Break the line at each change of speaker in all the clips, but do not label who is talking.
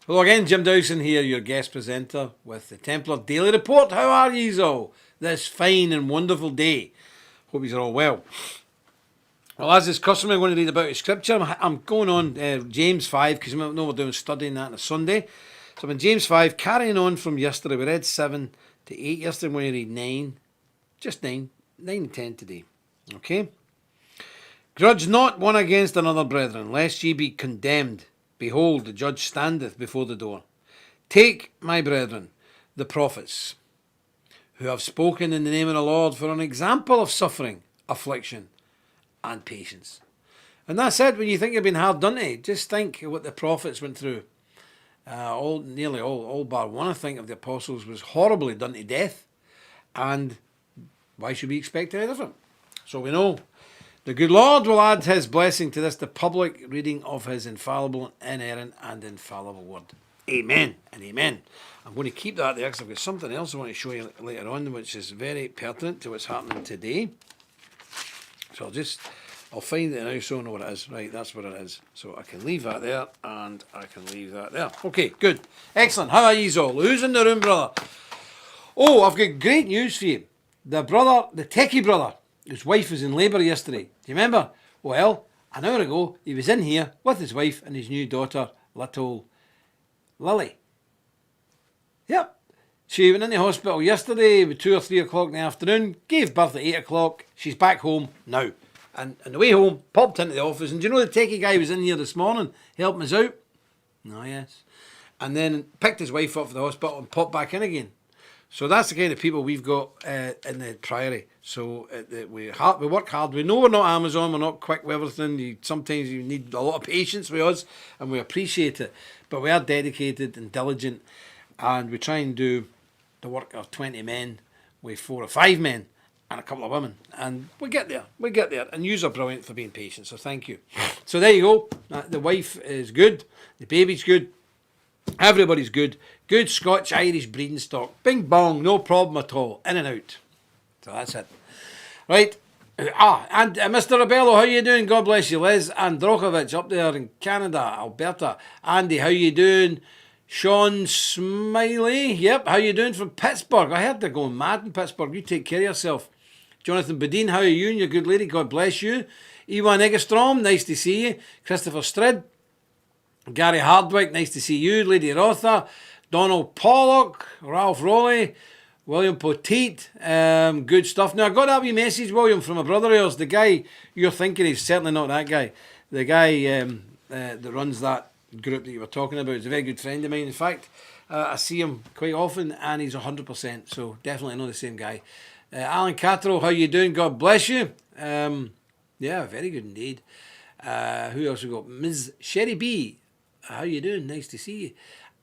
Hello again, Jim Dowson here, your guest presenter with the Templar Daily Report. How are yous all this fine and wonderful day? Hope yous are all well. Well, as is customary, I'm going to read about a scripture. I'm going on James 5, because you know we're doing studying that on a Sunday. So I'm in James 5, carrying on from yesterday. We read 7 to 8 yesterday. I'm going to read 9, just 9 and 10 today. Okay? Grudge not one against another, brethren, lest ye be condemned. Behold, the judge standeth before the door. Take, my brethren, the prophets, who have spoken in the name of the Lord, for an example of suffering, affliction, and patience. And that's it. When you think you've been hard done to, just think of what the prophets went through. Nearly all bar one, I think, of the apostles was horribly done to death. And why should we expect any different? So we know the good Lord will add his blessing to this, the public reading of his infallible, inerrant, and infallible word. Amen and amen. I'm going to keep that there because I've got something else I want to show you later on, which is very pertinent to what's happening today. So I'll find it now so I know what it is. Right, that's what it is. So I can leave that there and I can leave that there. Okay, good. Excellent. How are yous all? Who's in the room, brother? Oh, I've got great news for you. The techie brother, his wife was in labour yesterday. Do you remember? Well, an hour ago, he was in here with his wife and his new daughter, little Lily. Yep. She went in the hospital yesterday at 2 or 3 o'clock in the afternoon, gave birth at 8 o'clock. She's back home now. And on the way home, popped into the office. And do you know the techie guy was in here this morning, helping us out? Oh, yes. And then picked his wife up from the hospital and popped back in again. So that's the kind of people we've got in the Priory. So we work hard. We know we're not Amazon. We're not quick with everything. Sometimes you need a lot of patience with us, and we appreciate it. But we are dedicated and diligent, and we try and do the work of 20 men with 4 or 5 men and a couple of women. And we get there. We get there. And yous are brilliant for being patient, so thank you. So there you go. The wife is good. The baby's good. Everybody's good. Good Scotch-Irish breeding stock. Bing bong, no problem at all. In and out. So that's it. Right. And Mr. Rebello, how you doing? God bless you. Liz Androkovich up there in Canada, Alberta. Andy, how you doing? Sean Smiley, yep, how you doing from Pittsburgh? I heard they're going mad in Pittsburgh. You take care of yourself. Jonathan Bodine, how are you and your good lady? God bless you. Ewan Eggestrom, nice to see you. Christopher Strid. Gary Hardwick, nice to see you. Lady Rotha. Donald Pollock. Ralph Rowley. William Poteet. Good stuff. Now, I got that wee message, William, from a brother of yours. The guy you're thinking is certainly not that guy. The guy that runs that group that you were talking about is a very good friend of mine. In fact, I see him quite often, and he's 100%. So definitely not the same guy. Alan Catterall, how you doing? God bless you. Yeah, very good indeed. Who else we got? Ms. Sherry B. How you doing? Nice to see you.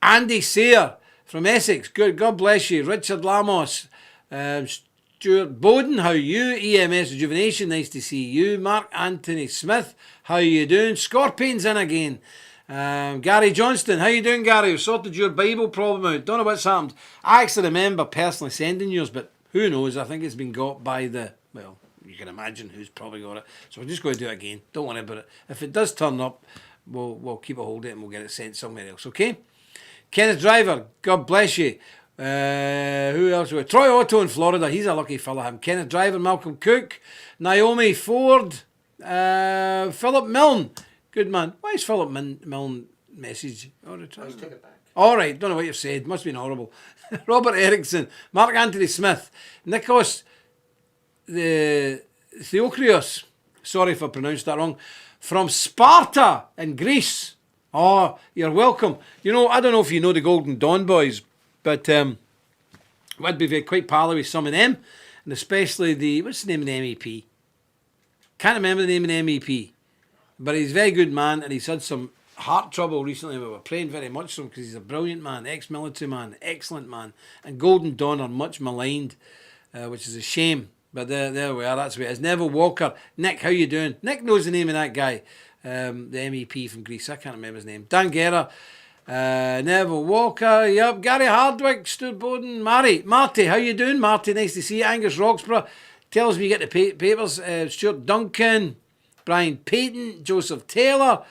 Andy Sayre from Essex. Good. God bless you. Richard Lamos. Stuart Bowden. How are you? EMS Rejuvenation. Nice to see you. Mark Anthony Smith. How you doing? Scorpions in again. Gary Johnston. How you doing, Gary? We've sorted your Bible problem out. Don't know what's happened. I actually remember personally sending yours, but who knows? I think it's been got by well, you can imagine who's probably got it. So we're just going to do it again. Don't worry about it. If it does turn up, we'll keep a hold of it and we'll get it sent somewhere else, okay? Kenneth Driver, God bless you. Who else? Troy Otto in Florida, he's a lucky fella, him. Kenneth Driver, Malcolm Cook, Naomi Ford, Philip Milne. Good man. Why is Philip Milne message?
Let's take it back.
All right, don't know what you've said. Must have been horrible. Robert Erickson, Mark Anthony Smith, Nikos Theocrios, sorry if I pronounced that wrong, from Sparta in Greece. Oh, you're welcome. You know, I don't know if you know the Golden Dawn boys, but I'd be quite pally with some of them, and especially what's the name of the MEP? Can't remember the name of the MEP, but he's a very good man, and he's had some heart trouble recently, but we're praying very much for him because he's a brilliant man, ex-military man, excellent man, and Golden Dawn are much maligned, which is a shame. But there we are, that's where it is. Neville Walker. Nick, how you doing? Nick knows the name of that guy, the MEP from Greece. I can't remember his name. Dan Guerra, Neville Walker, yep. Gary Hardwick, Stuart Bowden, Marty, how you doing? Marty, nice to see you. Angus Roxburgh, tells me you get the papers. Stuart Duncan, Brian Payton, Joseph Taylor,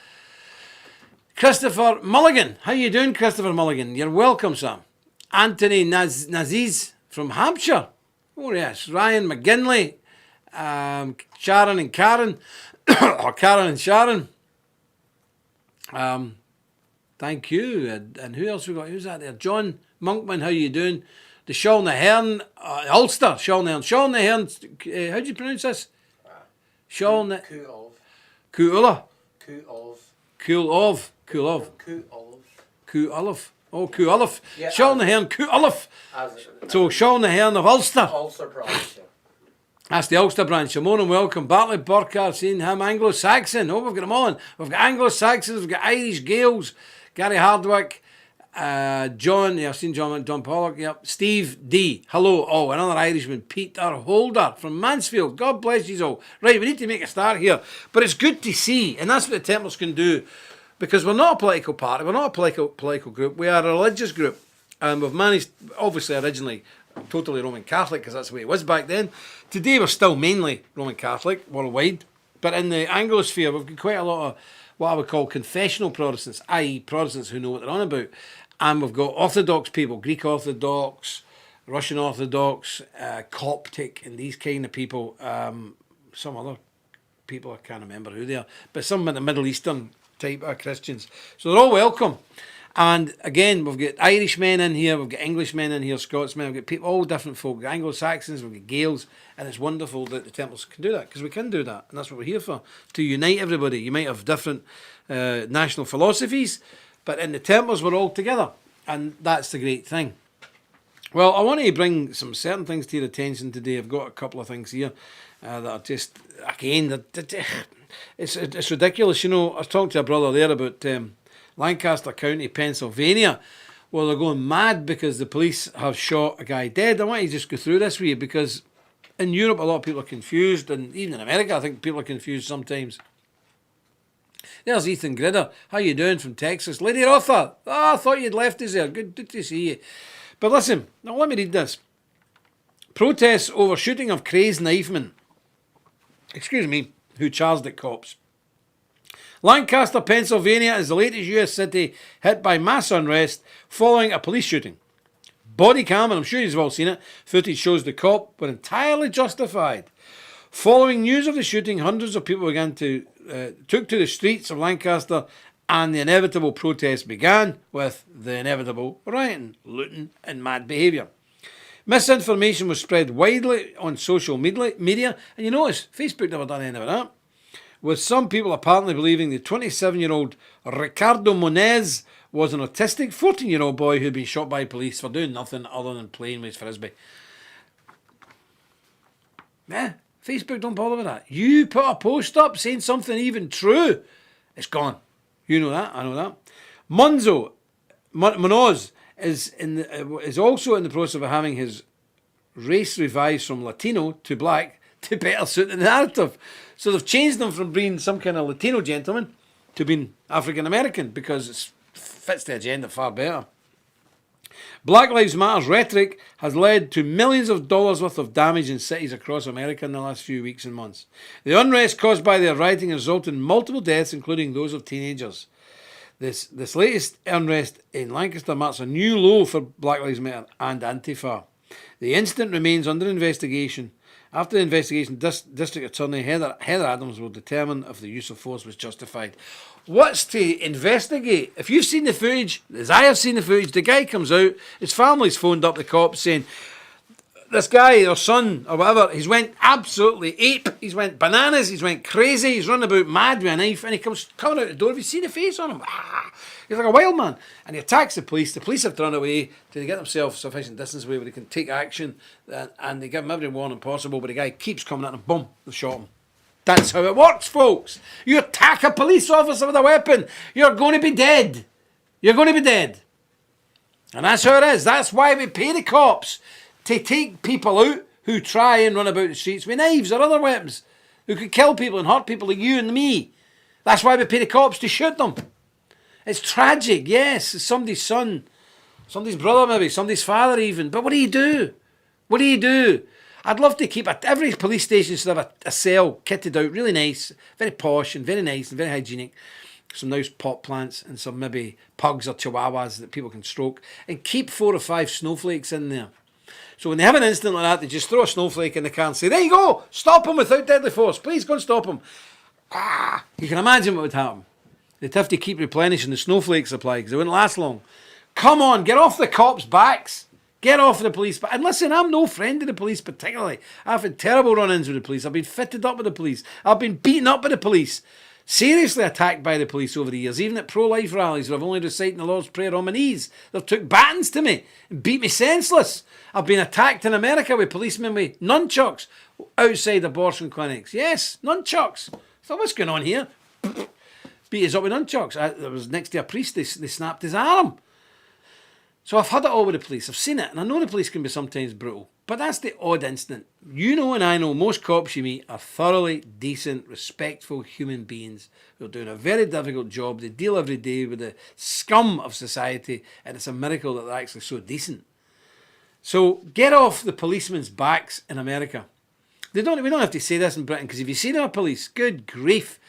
Christopher Mulligan. How you doing, Christopher Mulligan? You're welcome, Sam. Anthony Naziz from Hampshire. Oh, yes. Ryan McGinley. Sharon and Karen. Or Karen and Sharon. Thank you. And who else we got? Who's that there? John Monkman, how you doing? The Sean the Hern, Ulster, Sean the Hern. Sean the Hern, how do you pronounce this? Sean the... Cool Olive. Oh, Cool Olive. Yeah, Sean the Hern, Cool Olive. So Sean the Hern of Ulster.
Ulster branch.
That's the Ulster branch. More than welcome. Bartley Burkhardt, seen him. Anglo-Saxon. Oh, we've got them all in. We've got Anglo-Saxons, we've got Irish Gaels, Gary Hardwick, John, yeah, I've seen John Pollock, yep. Steve D. Hello. Oh, another Irishman, Peter Holder from Mansfield. God bless you all. Right, we need to make a start here. But it's good to see, and that's what the Templars can do, because we're not a political party, we're not a political group, we are a religious group. And we've managed, obviously originally, totally Roman Catholic, because that's the way it was back then. Today we're still mainly Roman Catholic worldwide, but in the Anglosphere we've got quite a lot of what I would call confessional Protestants, i.e. Protestants who know what they're on about. And we've got Orthodox people, Greek Orthodox, Russian Orthodox, Coptic, and these kind of people. Some other people, I can't remember who they are, but some of the Middle Eastern type of Christians. So they're all welcome. And again, we've got Irishmen in here, we've got Englishmen in here, Scotsmen, we've got people, all different folk, we've got Anglo-Saxons, we've got Gaels, and it's wonderful that the Templars can do that, because we can do that, and that's what we're here for, to unite everybody. You might have different national philosophies, but in the Templars we're all together, and that's the great thing. Well, I want to bring some certain things to your attention today. I've got a couple of things here that are just, again, it's ridiculous. You know, I was talking to a brother there about Lancaster County, Pennsylvania. Well, they're going mad because the police have shot a guy dead. I want to just go through this with you, because in Europe a lot of people are confused, and even in America I think people are confused sometimes. There's Ethan Gridder. How you doing from Texas? Lady Rotha. I thought you'd left us there. Good to see you. But listen, now let me read this. Protests over shooting of crazed knifeman, who charged at cops. Lancaster, Pennsylvania is the latest US city hit by mass unrest following a police shooting. Body cam, and I'm sure you've all seen it, footage shows the cop were entirely justified. Following news of the shooting, hundreds of people took to the streets of Lancaster, and the inevitable protest began with the inevitable rioting, looting and mad behaviour. Misinformation was spread widely on social media, and you notice Facebook never done any of that, with some people apparently believing the 27-year-old Ricardo Monez was an autistic 14-year-old boy who'd been shot by police for doing nothing other than playing with his frisbee. Yeah, Facebook don't bother with that. You put a post up saying something even true, it's gone. You know that, I know that. Munoz is also in the process of having his race revised from Latino to black to better suit the narrative. So they've changed them from being some kind of Latino gentleman to being African American, because it fits the agenda far better. Black Lives Matter's rhetoric has led to millions of dollars worth of damage in cities across America in the last few weeks and months. The unrest caused by their rioting has resulted in multiple deaths, including those of teenagers. This latest unrest in Lancaster marks a new low for Black Lives Matter and Antifa. The incident remains under investigation. After the investigation, District Attorney Heather Adams will determine if the use of force was justified. What's to investigate? If you've seen the footage, as I have seen the footage, the guy comes out, his family's phoned up the cops saying, this guy, or son, or whatever, he's went absolutely ape, he's went bananas, he's went crazy, he's running about mad with a knife, and he comes coming out the door. Have you seen the face on him? He's like a wild man. And he attacks the police. The police have to run away to get themselves sufficient distance away where they can take action, and they give him every warning possible, but the guy keeps coming at him, boom, they've shot him. That's how it works, folks. You attack a police officer with a weapon, you're going to be dead. You're going to be dead. And that's how it is. That's why we pay the cops to take people out who try and run about the streets with knives or other weapons, who could kill people and hurt people like you and me. That's why we pay the cops to shoot them. It's tragic, yes. It's somebody's son, somebody's brother maybe, somebody's father even. But what do you do? What do you do? I'd love to keep every police station should have a cell kitted out, really nice, very posh and very nice and very hygienic. some nice pot plants and some maybe pugs or chihuahuas that people can stroke, and keep 4 or 5 snowflakes in there. So when they have an incident like that, they just throw a snowflake in the car and say, there you go, stop him without deadly force. Please go and stop him. You can imagine what would happen. They'd have to keep replenishing the snowflake supply because they wouldn't last long. Come on, get off the cops' backs. Get off the police. And listen, I'm no friend of the police particularly. I've had terrible run-ins with the police. I've been fitted up with the police. I've been beaten up by the police. Seriously attacked by the police over the years, even at pro-life rallies where I've only reciting the Lord's Prayer on my knees. They've took batons to me and beat me senseless. I've been attacked in America with policemen with nunchucks outside abortion clinics. Yes, nunchucks. So what's going on here? Beat us up with nunchucks. I was next to a priest, they snapped his arm. So I've had it all with the police. I've seen it, and I know the police can be sometimes brutal. But that's the odd incident. You know and I know most cops you meet are thoroughly decent, respectful human beings who are doing a very difficult job. They deal every day with the scum of society, and it's a miracle that they're actually so decent. So get off the policemen's backs in America. We don't have to say this in Britain, because if you see our police, good grief,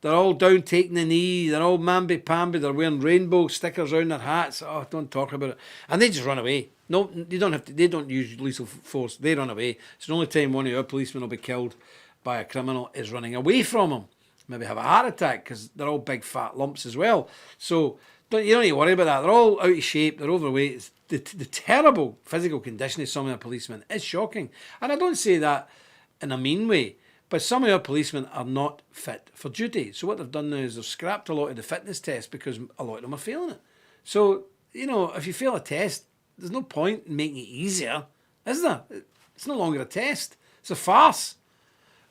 they're all down taking the knee, they're all mamby-pamby, they're wearing rainbow stickers around their hats. Oh, don't talk about it. And they just run away. No, they don't use lethal force. They run away. It's the only time one of our policemen will be killed by a criminal is running away from them. Maybe have a heart attack, because they're all big fat lumps as well. So you don't need to worry about that. They're all out of shape, they're overweight. It's the terrible physical condition of some of the policemen is shocking. And I don't say that in a mean way. But some of our policemen are not fit for duty. So what they've done now is they've scrapped a lot of the fitness tests because a lot of them are failing it. So, if you fail a test, there's no point in making it easier, is there? It's no longer a test. It's a farce.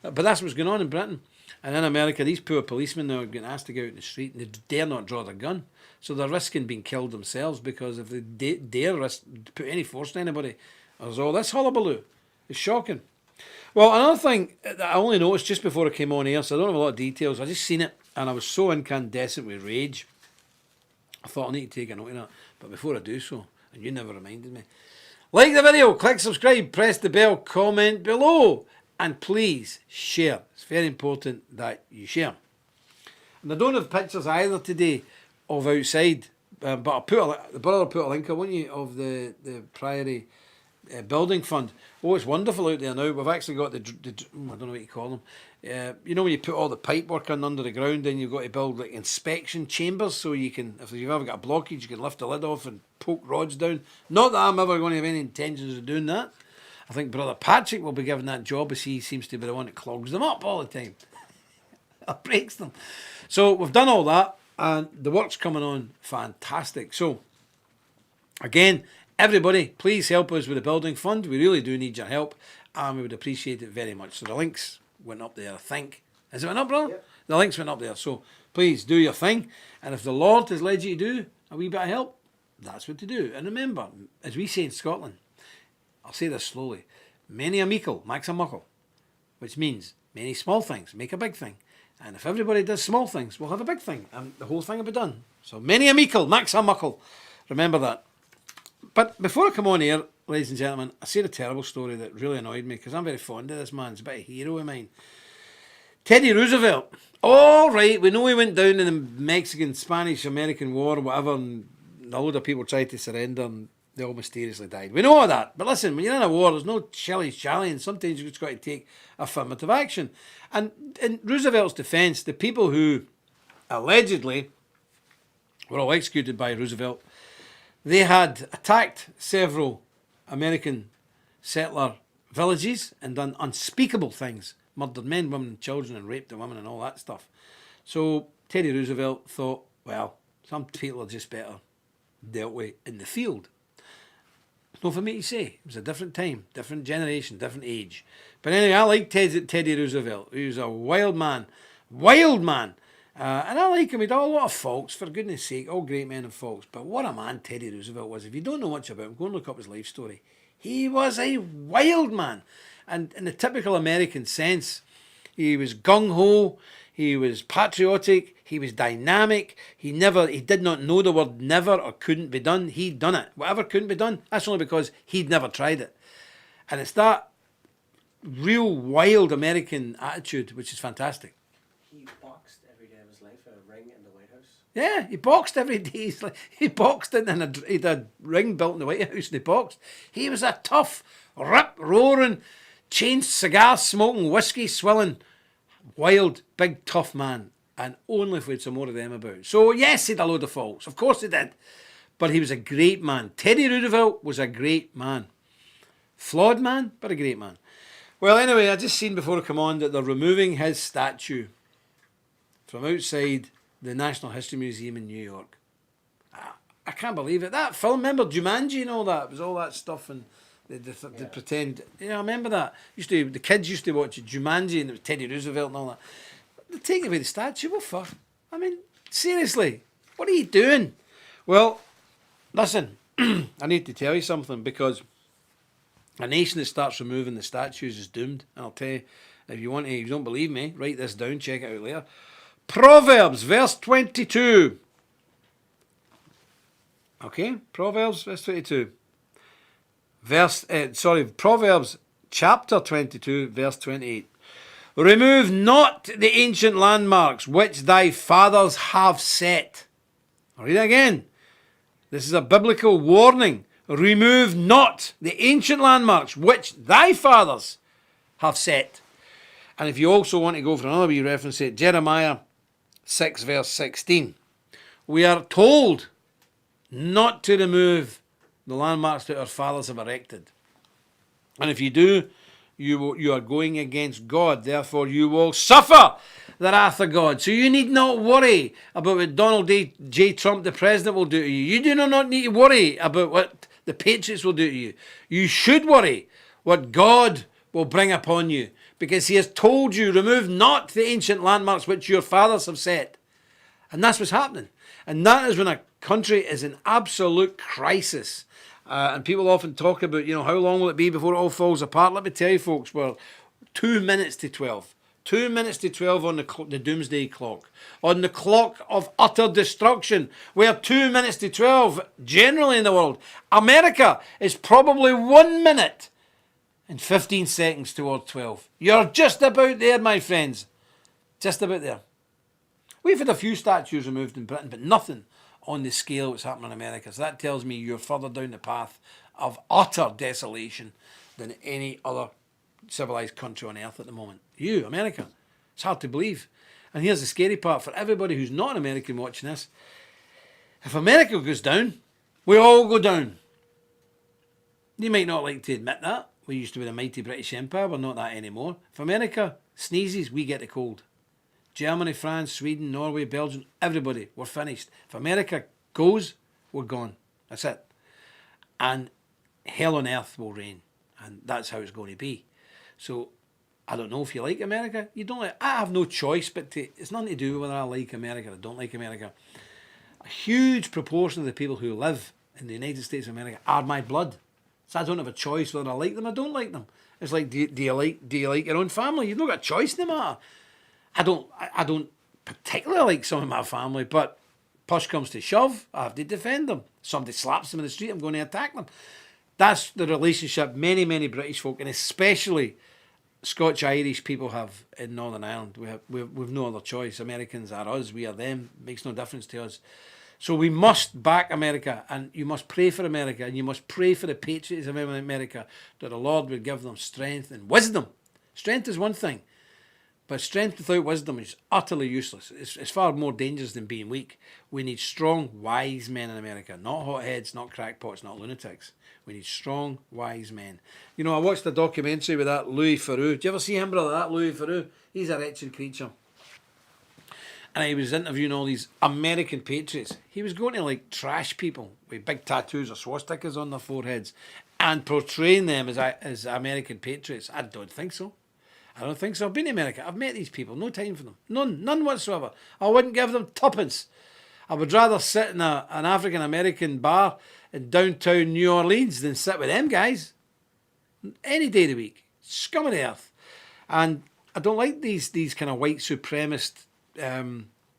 But that's what's going on in Britain. And in America, these poor policemen now are getting asked to go out in the street and they dare not draw their gun. So they're risking being killed themselves because if they dare put any force on anybody, there's all this hullabaloo. It's shocking. Well, another thing that I only noticed just before I came on here, so I don't have a lot of details. I just seen it, and I was so incandescent with rage. I thought I need to take a note of that. But before I do so, and you never reminded me, like the video, click subscribe, press the bell, comment below, and please share. It's very important that you share. And I don't have pictures either today of outside, but the brother put a link, won't you, of the Priory building fund. Oh, it's wonderful out there now. We've actually got the I don't know what you call them. When you put all the pipe work in under the ground, then you've got to build like inspection chambers so you can, if you've ever got a blockage, you can lift the lid off and poke rods down. Not that I'm ever going to have any intentions of doing that. I think Brother Patrick will be given that job, as he seems to be the one that clogs them up all the time. Or breaks them. So we've done all that, and the work's coming on fantastic. So again, everybody, please help us with the building fund. We really do need your help, and we would appreciate it very much. So the links went up there, I think. Has it went up, brother? Yep. The links went up there. So please do your thing. And if the Lord has led you to do a wee bit of help, that's what to do. And remember, as we say in Scotland, I'll say this slowly, many a meikle makes a muckle, which means many small things make a big thing. And if everybody does small things, we'll have a big thing, and the whole thing will be done. So many a meikle makes a muckle. Remember that. But before I come on here, ladies and gentlemen, I said a terrible story that really annoyed me because I'm very fond of this man. He's a bit of a hero of mine. Teddy Roosevelt. All right, we know he went down in the Mexican, Spanish, American War, whatever, and a load of people tried to surrender and they all mysteriously died. We know all that. But listen, when you're in a war, there's no shilly-shally, and sometimes you've just got to take affirmative action. And in Roosevelt's defence, the people who allegedly were all executed by Roosevelt, they had attacked several American settler villages and done unspeakable things. Murdered men, women and children and raped the women and all that stuff. So Teddy Roosevelt thought, well, some people are just better dealt with in the field. It's not for me to say. It was a different time, different generation, different age. But anyway, I like Teddy Roosevelt. He was a wild man. Wild man. And I like him. He had a lot of faults, for goodness sake, all great men have faults. But what a man Teddy Roosevelt was. If you don't know much about him, go and look up his life story. He was a wild man. And in the typical American sense, he was gung-ho, he was patriotic, he was dynamic, he did not know the word never or couldn't be done. He'd done it. Whatever couldn't be done, that's only because he'd never tried it. And it's that real wild American attitude which is fantastic.
He boxed every day of his life in a ring in the White House.
Yeah, he boxed every day. He boxed in he had a ring built in the White House and he boxed. He was a tough, rip-roaring, chain cigar smoking, whiskey swilling, wild, big, tough man. And only if we had some more of them about. So yes, he had a load of faults. Of course he did. But he was a great man. Teddy Roosevelt was a great man. Flawed man, but a great man. Well, anyway, I just seen before I come on that they're removing his statue from outside the National History Museum in New York. I can't believe it. That film, remember Jumanji and all that? It was all that stuff and they pretend. You know, I remember that. The kids used to watch it, Jumanji, and it was Teddy Roosevelt and all that. They're taking away the statue. What for? I mean, seriously, what are you doing? Well, listen, I need to tell you something, because a nation that starts removing the statues is doomed. And I'll tell you, if you don't believe me, write this down, check it out later. Proverbs, verse 22. Okay, Proverbs, verse 22. Proverbs, chapter 22, verse 28. Remove not the ancient landmarks which thy fathers have set. I'll read it again. This is a biblical warning. Remove not the ancient landmarks which thy fathers have set. And if you also want to go for another wee reference, to Jeremiah 6 verse 16. We are told not to remove the landmarks that our fathers have erected. And if you do, you are going against God. Therefore, you will suffer the wrath of God. So you need not worry about what Donald J. Trump, the president, will do to you. You do not need to worry about what the Patriots will do to you. You should worry what God will bring upon you, because he has told you, remove not the ancient landmarks which your fathers have set. And that's what's happening. And that is when a country is in absolute crisis. And people often talk about, how long will it be before it all falls apart? Let me tell you, folks, we're 2 minutes to 12. 2 minutes to 12 on the doomsday clock. On the clock of utter destruction. We are 2 minutes to 12 generally in the world. America is probably 1 minute and 15 seconds toward 12. You're just about there, my friends. Just about there. We've had a few statues removed in Britain, but nothing on the scale that's happening in America. So that tells me you're further down the path of utter desolation than any other civilized country on earth at the moment. You, America. It's hard to believe. And here's the scary part for everybody who's not an American watching this. If America goes down, we all go down. You might not like to admit that. We used to be the mighty British Empire. We're not that anymore. If America sneezes, we get the cold. Germany, France, Sweden, Norway, Belgium, everybody, we're finished. If America goes, we're gone. That's it. And hell on earth will reign. And that's how it's going to be. So, I don't know if you like America. You don't like. I have no choice, but it's nothing to do with whether I like America or don't like America. A huge proportion of the people who live in the United States of America are my blood. So I don't have a choice whether I like them or don't like them. It's like, do you like your own family? You've not got a choice in the matter. I don't particularly like some of my family, but push comes to shove, I have to defend them. Somebody slaps them in the street, I'm going to attack them. That's the relationship many British folk, and especially Scotch-Irish people have in Northern Ireland. We've no other choice. Americans are us, we are them. It makes no difference to us. So we must back America, and you must pray for America, and you must pray for the patriots of America, that the Lord would give them strength and wisdom. Strength is one thing, but strength without wisdom is utterly useless. It's far more dangerous than being weak. We need strong, wise men in America, not hotheads, not crackpots, not lunatics. We need strong, wise men. I watched a documentary with that Louis Theroux. Did you ever see him, brother? That Louis Theroux? He's a wretched creature. And he was interviewing all these American patriots. He was going to trash people with big tattoos or swastikas on their foreheads and portraying them as American patriots. I don't think so. I've been to America. I've met these people. No time for them. None whatsoever. I wouldn't give them tuppence. I would rather sit in an African-American bar in downtown New Orleans than sit with them guys. Any day of the week. Scum of the earth. And I don't like these kind of white supremacist,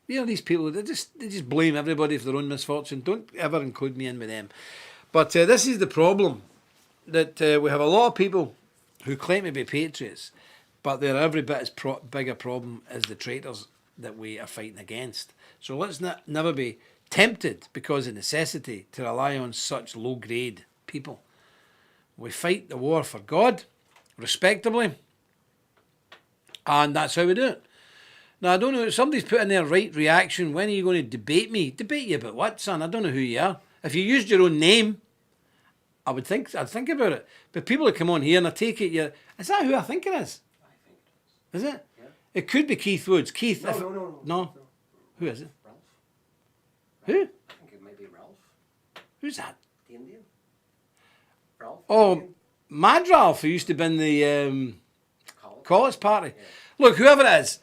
these people, they just blame everybody for their own misfortune. Don't ever include me in with them. But this is the problem, that we have a lot of people who claim to be patriots, but they're every bit as big a problem as the traitors that we are fighting against. So let's never be tempted because of necessity to rely on such low-grade people. We fight the war for God, respectably, and that's how we do it. Now, I don't know, somebody's put in there, right reaction, when are you going to debate me? Debate you about what, son? I don't know who you are. If you used your own name, I'd think about it. But people that come on here and I take it, is that who I think it is?
I think it is.
Is it?
Yeah.
It could be Keith Woods. Keith.
No.
Who is it?
Ralph.
Who?
I think it might be Ralph.
Who's that?
The Indian. Ralph.
Oh,
Indian.
Mad Ralph, who used to be in the
College.
college party.
Yeah.
Look, whoever it is,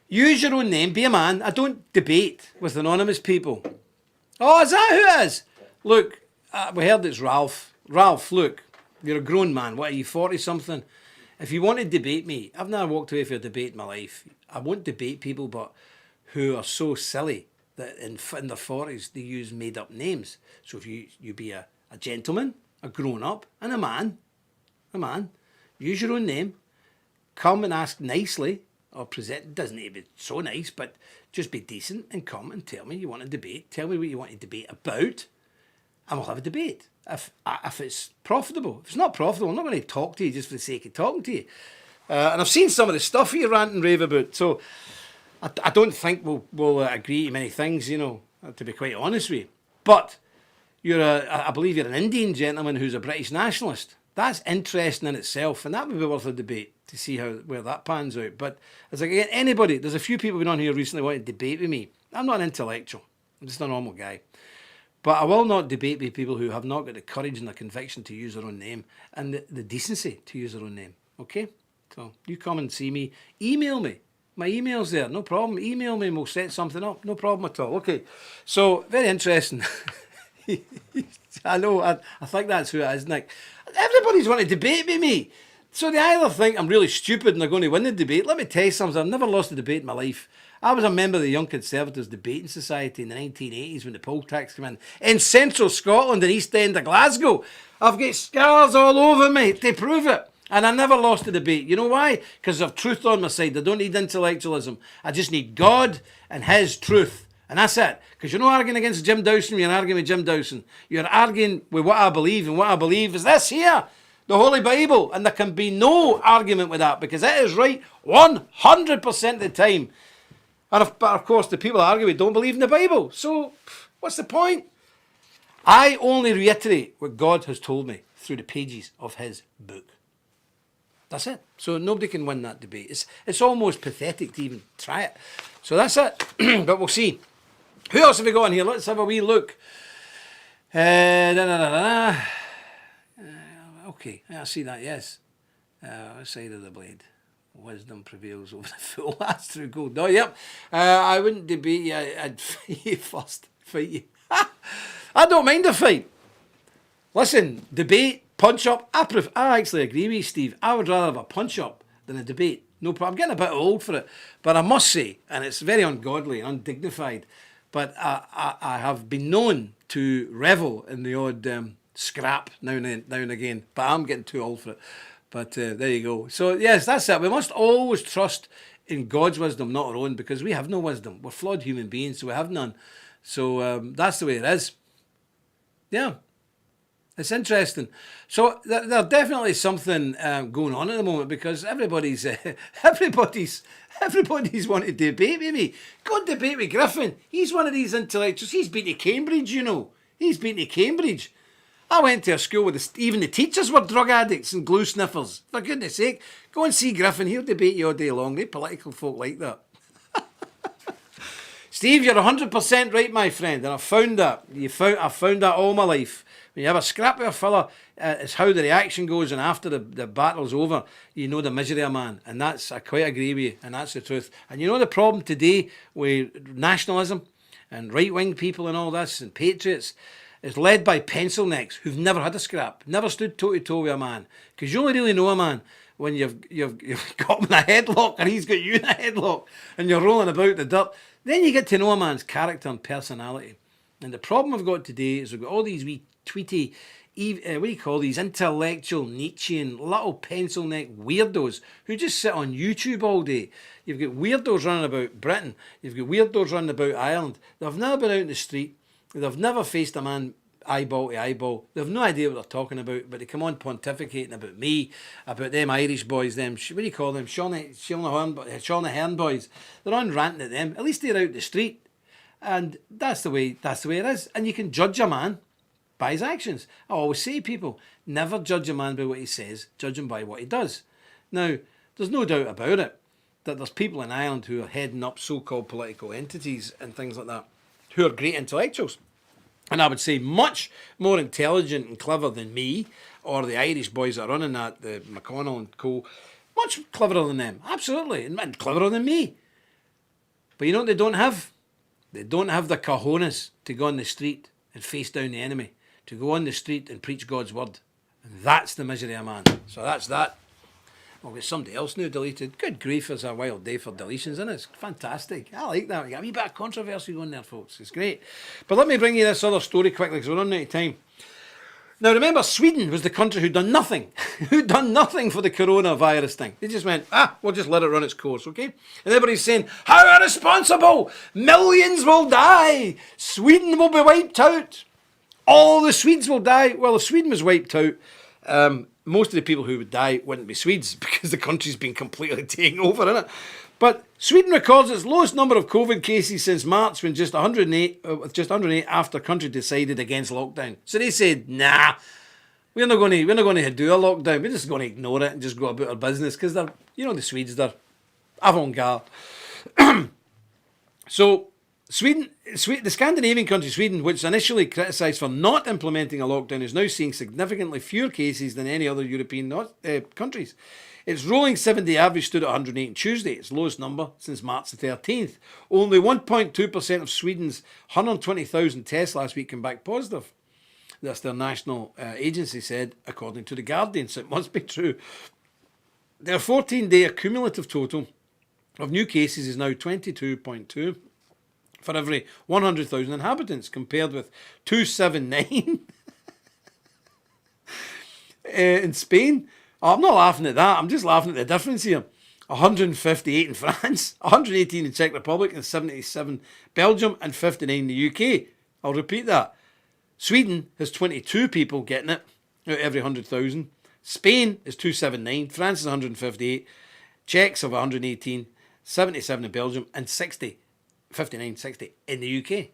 use your own name, be a man. I don't debate with anonymous people. Oh, is that who it is?
Yeah.
Look, we heard it's Ralph. Ralph, look, you're a grown man. What are you, 40-something? If you want to debate me, I've never walked away from a debate in my life. I won't debate people, but who are so silly that in their 40s they use made-up names. So if you be a gentleman, a grown-up, and a man, use your own name, come and ask nicely, or present, doesn't need to be so nice, but just be decent and come and tell me you want to debate, tell me what you want to debate about, and we'll have a debate. If it's profitable. If it's not profitable, I'm not going to talk to you just for the sake of talking to you. And I've seen some of the stuff you rant and rave about, so I don't think we'll agree to many things, to be quite honest with you. But I believe you're an Indian gentleman who's a British nationalist. That's interesting in itself, and that would be worth a debate to see where that pans out. But as again, anybody, there's a few people been on here recently wanting to debate with me. I'm not an intellectual. I'm just a normal guy. But I will not debate with people who have not got the courage and the conviction to use their own name and the decency to use their own name. Okay? So you come and see me. Email me. My email's there. No problem. Email me and we'll set something up. No problem at all. Okay. So, very interesting. I know. I think that's who it is, Nick. Everybody's wanting to debate with me. So they either think I'm really stupid and they're going to win the debate. Let me tell you something. I've never lost a debate in my life. I was a member of the Young Conservatives Debating Society in the 1980s when the poll tax came in central Scotland and East End of Glasgow. I've got scars all over me to prove it. And I never lost a debate. You know why? Because I've truth on my side. I don't need intellectualism. I just need God and His truth. And that's it. Because you're not arguing against Jim Dawson, you're arguing with Jim Dawson. You're arguing with what I believe, and what I believe is this here, the Holy Bible. And there can be no argument with that because it is right 100% of the time. But of course, the people I argue with don't believe in the Bible. So, what's the point? I only reiterate what God has told me through the pages of His book. That's it. So nobody can win that debate. It's almost pathetic to even try it. So that's it. But we'll see. Who else have we got in here? Let's have a wee look. Okay, I see that, yes. Side of the blade. Wisdom prevails over the fool. That's through gold. No, yep. I wouldn't debate you. I'd fight you first. Fight you. I don't mind a fight. Listen, debate, punch up. I actually agree with you, Steve. I would rather have a punch up than a debate. No problem. I'm getting a bit old for it. But I must say, and it's very ungodly and undignified, but I have been known to revel in the odd scrap now and again. But I'm getting too old for it. But there you go. So, yes, that's it. We must always trust in God's wisdom, not our own, because we have no wisdom. We're flawed human beings, so we have none. So that's the way it is. Yeah. It's interesting. So there's definitely something going on at the moment because everybody's wanting to debate with me. Go and debate with Griffin. He's one of these intellectuals. He's been to Cambridge, you know. He's been to Cambridge. I went to a school where even the teachers were drug addicts and glue sniffers. For goodness sake, go and see Griffin. He'll debate you all day long. They political folk like that. Steve, you're 100% right, my friend, and I've found that. I've found that all my life. When you have a scrap with a fella, it's how the reaction goes, and after the battle's over, you know the misery of man. And I quite agree with you, and that's the truth. And you know the problem today with nationalism and right-wing people and all this, and patriots, is led by pencil necks who've never had a scrap, never stood toe-to-toe with a man. Because you only really know a man when you've got him in a headlock, or he's got you in a headlock, and you're rolling about the dirt. Then you get to know a man's character and personality. And the problem we've got today is we've got all these wee tweety, what do you call these, intellectual Nietzschean little pencil neck weirdos who just sit on YouTube all day. You've got weirdos running about Britain. You've got weirdos running about Ireland. They've never been out in the street. They've never faced a man eyeball to eyeball. They've no idea what they're talking about, but they come on pontificating about me, about them Irish boys, them, what do you call them, Shawnahern boys. They're on ranting at them. At least they're out the street. And that's the way it is. And you can judge a man by his actions. I always say to people, never judge a man by what he says, judge him by what he does. Now, there's no doubt about it that there's people in Ireland who are heading up so-called political entities and things like that, who are great intellectuals. And I would say much more intelligent and clever than me, or the Irish boys that are running that, the McConnell and co. Much cleverer than them, absolutely, and cleverer than me. But you know what they don't have? They don't have the cojones to go on the street and face down the enemy, to go on the street and preach God's word. And that's the misery of man. So that's that. I'll get somebody else now deleted. Good grief, it's a wild day for deletions, isn't it? It's fantastic. I like that. We got a wee bit of controversy going there, folks. It's great. But let me bring you this other story quickly, because we're running out of time. Now, remember, Sweden was the country who'd done nothing. Who'd done nothing for the coronavirus thing. They just went, we'll just let it run its course, okay? And everybody's saying, how irresponsible! Millions will die! Sweden will be wiped out! All the Swedes will die. Well, if Sweden was wiped out, most of the people who would die wouldn't be Swedes because the country's been completely taken over, innit? But Sweden records its lowest number of COVID cases since March, when just 108 after the country decided against lockdown. So they said, nah, we're not going to do a lockdown. We're just going to ignore it and just go about our business, because they're, the Swedes, they're avant-garde. So the Scandinavian country Sweden, which initially criticised for not implementing a lockdown, is now seeing significantly fewer cases than any other European countries. Its rolling 7-day average stood at 108 on Tuesday, its lowest number since March the 13th. Only 1.2% of Sweden's 120,000 tests last week came back positive. That's their national agency said, according to The Guardian, so it must be true. Their 14-day cumulative total of new cases is now 22.2 for every 100,000 inhabitants, compared with 279 in Spain. Oh, I'm not laughing at that. I'm just laughing at the difference here. 158 in France, 118 in Czech Republic, and 77 Belgium, and 59 in the UK. I'll repeat that. Sweden has 22 people getting it out of every 100,000. Spain is 279. France is 158. Czechs have 118. 77 in Belgium, and 60 in the UK.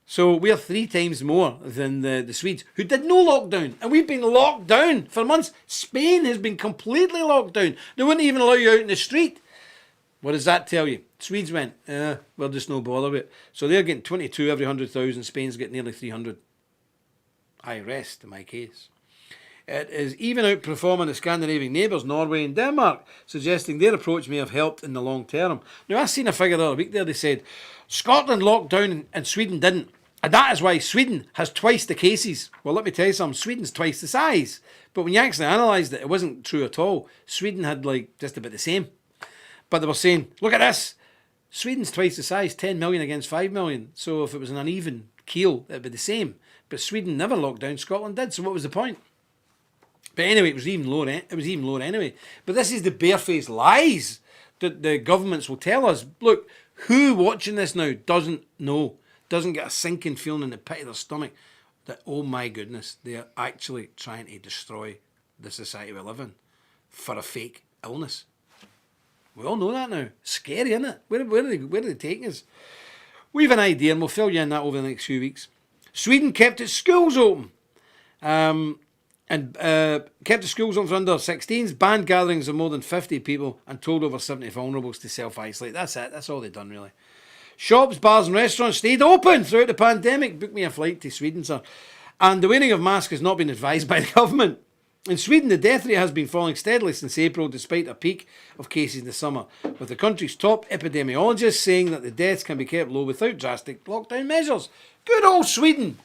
So we are 3 times more than the Swedes, who did no lockdown. And we've been locked down for months. Spain has been completely locked down. They wouldn't even allow you out in the street. What does that tell you? Swedes went, we'll just no bother with it. So they're getting 22 every 100,000. Spain's getting nearly 300. I rest in my case. It is even outperforming the Scandinavian neighbours, Norway and Denmark, suggesting their approach may have helped in the long term. Now, I seen a figure the other week there. They said Scotland locked down and Sweden didn't. And that is why Sweden has twice the cases. Well, let me tell you something. Sweden's twice the size. But when you actually analysed it, it wasn't true at all. Sweden had just about the same. But they were saying, look at this. Sweden's twice the size, 10 million against 5 million. So if it was an uneven keel, it'd be the same. But Sweden never locked down. Scotland did. So what was the point? But anyway, it was even lower. It was even lower anyway. But this is the barefaced lies that the governments will tell us. Look, who watching this now doesn't know, doesn't get a sinking feeling in the pit of their stomach that, oh my goodness, they are actually trying to destroy the society we live in for a fake illness. We all know that now. Scary, isn't it? Where are they taking us? We have an idea, and we'll fill you in that over the next few weeks. Sweden kept its schools open. And kept the schools open for under 16s, banned gatherings of more than 50 people, and told over 70 vulnerables to self-isolate. That's it. That's all they've done, really. Shops, bars and restaurants stayed open throughout the pandemic. Book me a flight to Sweden, sir. And the wearing of masks has not been advised by the government. In Sweden, the death rate has been falling steadily since April, despite a peak of cases in the summer, with the country's top epidemiologist saying that the deaths can be kept low without drastic lockdown measures. Good old Sweden.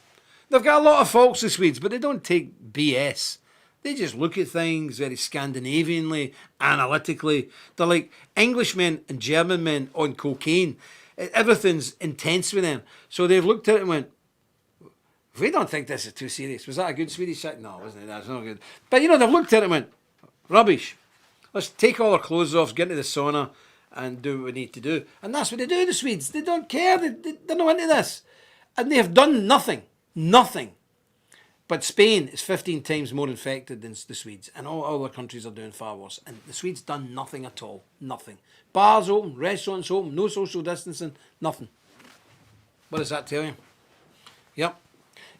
They've got a lot of faults, the Swedes, but they don't take BS. They just look at things very Scandinavianly, analytically. They're like Englishmen and German men on cocaine. Everything's intense with them. So they've looked at it and went, we don't think this is too serious. Was that a good Swedish site? No, wasn't it? That's not good. But, they've looked at it and went, rubbish. Let's take all our clothes off, get into the sauna, and do what we need to do. And that's what they do, the Swedes. They don't care. They're not into this. And they have done nothing. Nothing. But Spain is 15 times more infected than the Swedes. And all other countries are doing far worse. And the Swedes done nothing at all. Nothing. Bars open, restaurants open, no social distancing, nothing. What does that tell you? Yep.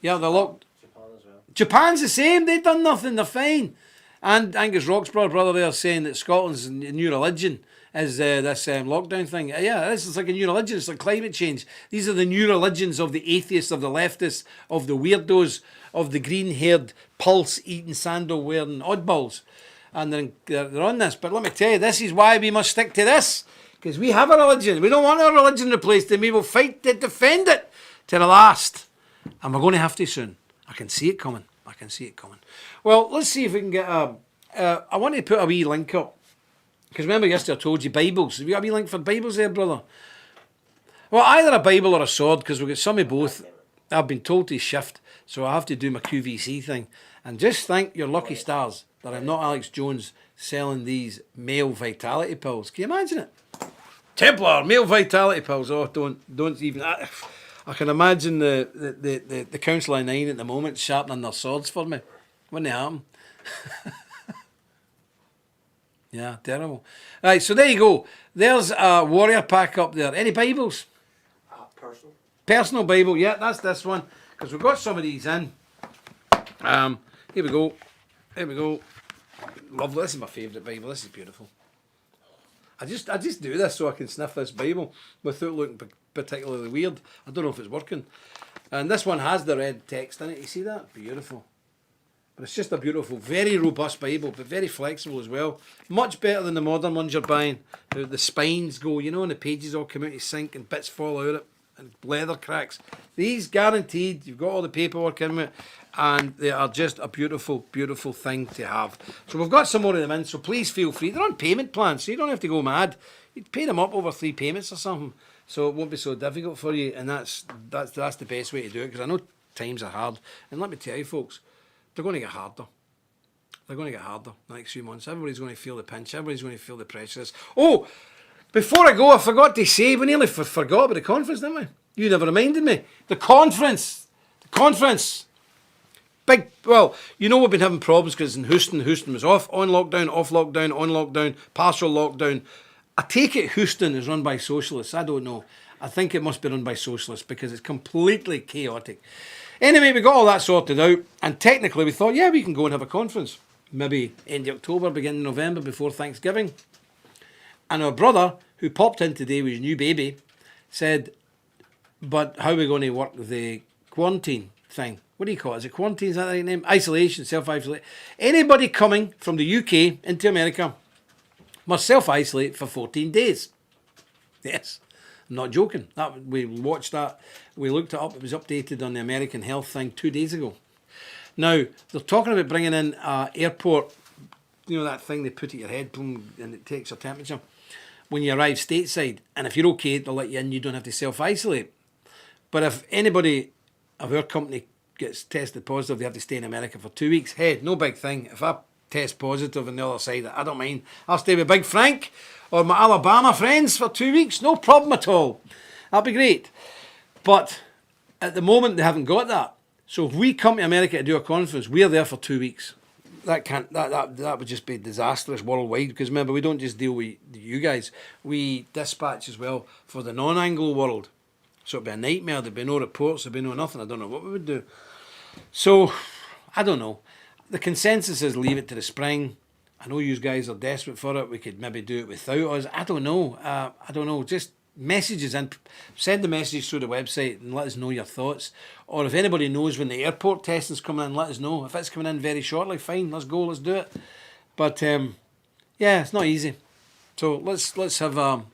Yeah, they're locked.
Japan as well.
Japan's the same. They've done nothing. They're fine. And Angus Roxburgh, brother there, saying that Scotland's new religion is this lockdown thing. Yeah, this is like a new religion. It's like climate change. These are the new religions of the atheists, of the leftists, of the weirdos, of the green-haired, pulse-eating, sandal-wearing oddballs. And they're on this. But let me tell you, this is why we must stick to this. Because we have a religion. We don't want our religion replaced, and we will fight to defend it to the last. And we're going to have to soon. I can see it coming. I can see it coming. Well, let's see if we can get I want to put a wee link up. Because remember yesterday I told you Bibles. Have you got a wee link for Bibles there, brother? Well, either a Bible or a sword, because we've got some of both. I've been told to shift, so I have to do my QVC thing. And just thank your lucky stars that I'm not Alex Jones selling these male vitality pills. Can you imagine it? Templar, male vitality pills. Oh, don't even... I can imagine the Council of 9 at the moment sharpening their swords for me. Wouldn't it happen? Yeah, terrible. Right, so there you go. There's a warrior pack up there. Any Bibles?
Personal.
Personal Bible, yeah, that's this one. Because we've got some of these in. Here we go. Here we go. Lovely. This is my favourite Bible. This is beautiful. I just do this so I can sniff this Bible without looking particularly weird. I don't know if it's working. And this one has the red text in it. You see that? Beautiful. But it's just a beautiful, very robust Bible, but very flexible as well. Much better than the modern ones you're buying. The spines go, and the pages all come out of sync and bits fall out of it and leather cracks. These guaranteed, you've got all the paperwork in it, and they are just a beautiful, beautiful thing to have. So we've got some more of them in, so please feel free. They're on payment plans, so you don't have to go mad. You pay them up over 3 payments or something, so it won't be so difficult for you, and that's the best way to do it, because I know times are hard. And let me tell you, folks, they're going to get harder. They're going to get harder the next few months. Everybody's going to feel the pinch. Everybody's going to feel the pressures. Oh, before I go, I forgot to say, we nearly forgot about the conference, didn't we? You never reminded me. The conference. Big, well, we've been having problems because in Houston was on lockdown, partial lockdown. I take it Houston is run by socialists. I don't know. I think it must be run by socialists because it's completely chaotic. Anyway, we got all that sorted out, and technically we thought, yeah, we can go and have a conference. Maybe end of October, beginning of November, before Thanksgiving. And our brother, who popped in today with his new baby, said, but how are we going to work the quarantine thing? What do you call it? Is it quarantine? Is that the right name? Isolation, self-isolate. Anybody coming from the UK into America must self-isolate for 14 days. Yes. I'm not joking. We watched that. We looked it up. It was updated on the American Health thing 2 days ago. Now, they're talking about bringing in airport, that thing they put at your head boom, and it takes your temperature when you arrive stateside. And if you're okay, they'll let you in. You don't have to self-isolate. But if anybody of our company gets tested positive, they have to stay in America for 2 weeks. Hey, no big thing. If I test positive on the other side, I don't mind. I'll stay with Big Frank or my Alabama friends for 2 weeks. No problem at all. That'll be great. But at the moment, they haven't got that. So if we come to America to do a conference, we're there for 2 weeks. That would just be disastrous worldwide, because remember, we don't just deal with you guys. We dispatch as well for the non-Anglo world. So it'd be a nightmare. There'd be no reports. There'd be no nothing. I don't know what we would do. So, I don't know. The consensus is leave it to the spring. I know you guys are desperate for it. We could maybe do it without us. I don't know. Just messages in. Send the message through the website and let us know your thoughts. Or if anybody knows when the airport testing's coming in, let us know. If it's coming in very shortly, fine. Let's go. Let's do it. But yeah, it's not easy. So let's have a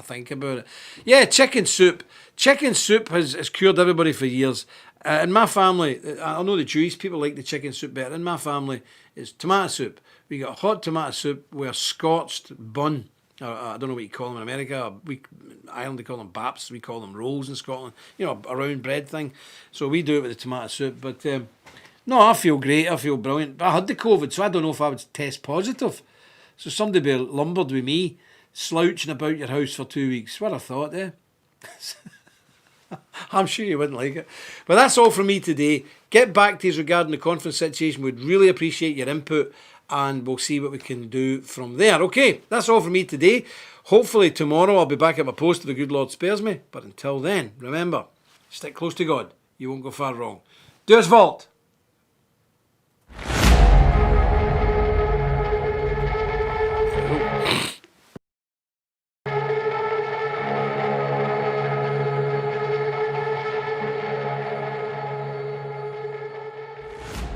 think about it. Yeah, chicken soup. Chicken soup has cured everybody for years. In my family, I know the Jewish people like the chicken soup better. In my family, it's tomato soup. We got hot tomato soup with a scorched bun I don't know what you call them in America. Ireland, they call them baps. We call them rolls in Scotland. You know, a round bread thing. So we do it with the tomato soup. But no, I feel great. I feel brilliant. I had the COVID, so I don't know if I would test positive. So somebody be lumbered with me, slouching about your house for 2 weeks. What a thought, eh? I'm sure you wouldn't like it. But that's all from me today. Get back to us regarding the conference situation. We'd really appreciate your input, and we'll see what we can do from there. Okay, that's all from me today. Hopefully tomorrow I'll be back at my post if the good Lord spares me. But until then, remember, stick close to God. You won't go far wrong. Do us vault.